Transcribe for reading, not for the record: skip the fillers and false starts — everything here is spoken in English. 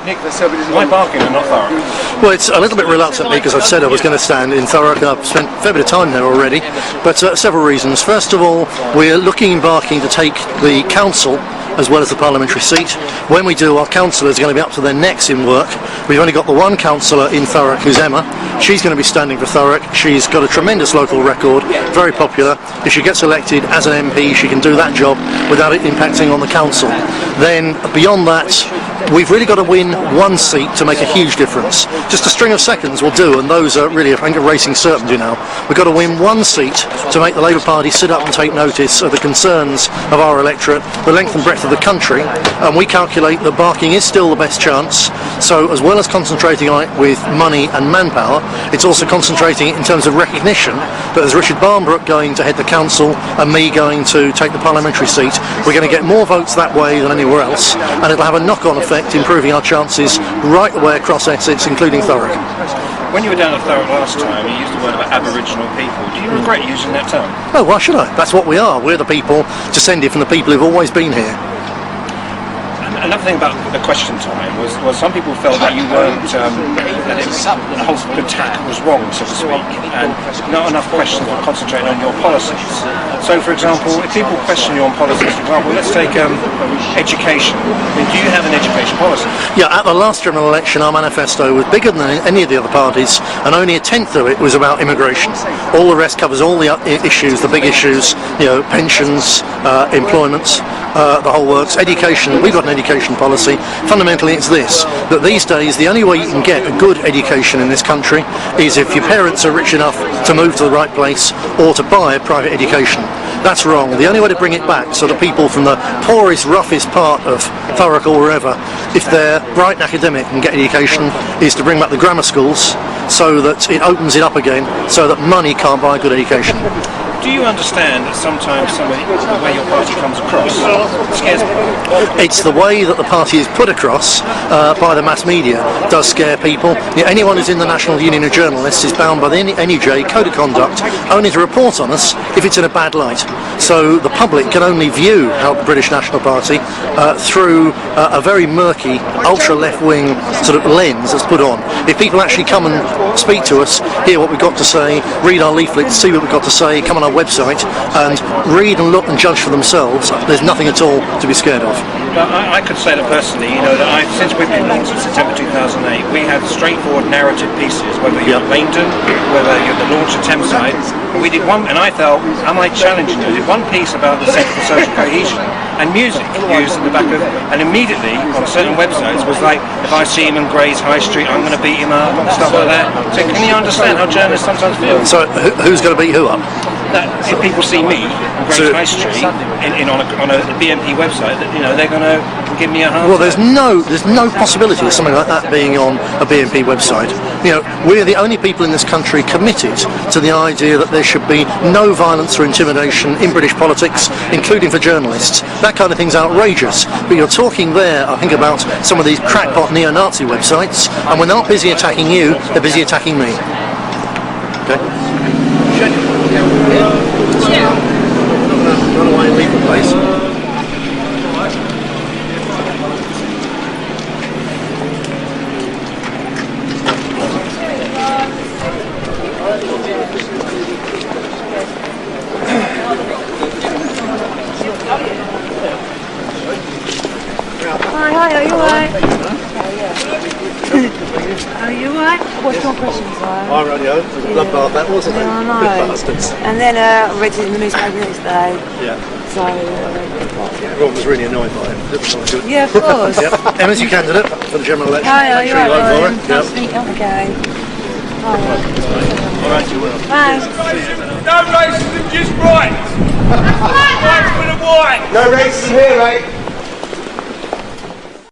Nick, why Barking and not Thurrock? Well, it's a little bit reluctantly because I said I was going to stand in Thurrock. I've spent a fair bit of time there already, but several reasons. First of all, we're looking in Barking to take the council as well as the parliamentary seat. When we do, our councillors are going to be up to their necks in work. We've only got the one councillor in Thurrock, who's Emma. She's going to be standing for Thurrock. She's got a tremendous local record, very popular. If she gets elected as an MP, she can do that job without it impacting on the council. Then, beyond that, we've really got to win one seat to make a huge difference. Just a string of seconds will do, and those are really, I think, a racing certainty now. We've got to win one seat to make the Labour Party sit up and take notice of the concerns of our electorate, the length and breadth of the country, and we calculate that Barking is still the best chance. So as well as concentrating on it with money and manpower, it's also concentrating in terms of recognition that there's Richard Barnbrook going to head the council and me going to take the parliamentary seat. We're going to get more votes that way than anywhere else, and it'll have a knock-on effect, improving our chances right the way across Essex, including Thurrock. When you were down at Thurrock last time, you used the word about Aboriginal people. Do you regret using that term? Oh, why should I? That's what we are. We're the people descended from the people who've always been here. Another thing about the question time was some people felt that you weren't, that the whole attack was wrong, so to speak, and not enough questions were concentrating on your policies. So, for example, if people question you on policies, for example, let's take education. I mean, do you have an education policy? Yeah, at the last general election, our manifesto was bigger than any of the other parties, and only a tenth of it was about immigration. All the rest covers all the issues, the big issues, you know, pensions, employment, the whole works. Education, we've got an education policy. Fundamentally, it's this, that these days the only way you can get a good education in this country is if your parents are rich enough to move to the right place or to buy a private education. That's wrong. The only way to bring it back so that people from the poorest, roughest part of Thurrock or wherever, if they're bright and academic and get education, is to bring back the grammar schools so that it opens it up again so that money can't buy a good education. Do you understand that sometimes the way your party comes across scares people? It's the way that the party is put across by the mass media does scare people. You know, anyone who's in the National Union of Journalists is bound by the NUJ Code of Conduct only to report on us if it's in a bad light. So the public can only view how the British National Party through a very murky, ultra-left-wing sort of lens that's put on. If people actually come and speak to us, hear what we've got to say, read our leaflets, see what we've got to say, come on our website and read and look and judge for themselves, there's nothing at all to be scared of. I could say that personally, you know, that since we've been on since September 2008, we had straightforward narrative pieces, whether you're at Langdon, whether you're at the launch of Thameside. We did one, and I felt, am I challenging you? We did one piece about the Centre for Social Cohesion and music used in the back of, and immediately on certain websites was like, if I see him in Gray's High Street, I'm going to beat him up and stuff like that. So can you understand how journalists sometimes feel? So who's going to beat who up? That if people see me on Gray's High Street on a BNP website, that, you know, they're going to give me a hard Well, there's no possibility of something like that being on a BNP website. You know, we're the only people in this country committed to the idea that there should be no violence or intimidation in British politics, including for journalists. That kind of thing's outrageous. But you're talking there, I think, about some of these crackpot neo-Nazi websites, and when they're not busy attacking you, they're busy attacking me. Okay. Run away and leave the place. Hi, are you alright? Are you alright? What's your questions like? Hi, radio. It was a bloodbath, that wasn't it? Yeah, I know. Good bastards. And then I read it in the newspaper next day. Yeah. So. Everyone was really annoyed by him. It was not good. Yeah, of course. Yep. Emma's your candidate for the general election. Hi, are Make you sure you vote for alright? her. Yep. Okay. Alright, you will. Thanks. No racism, just right. White for the white. No racism here, mate.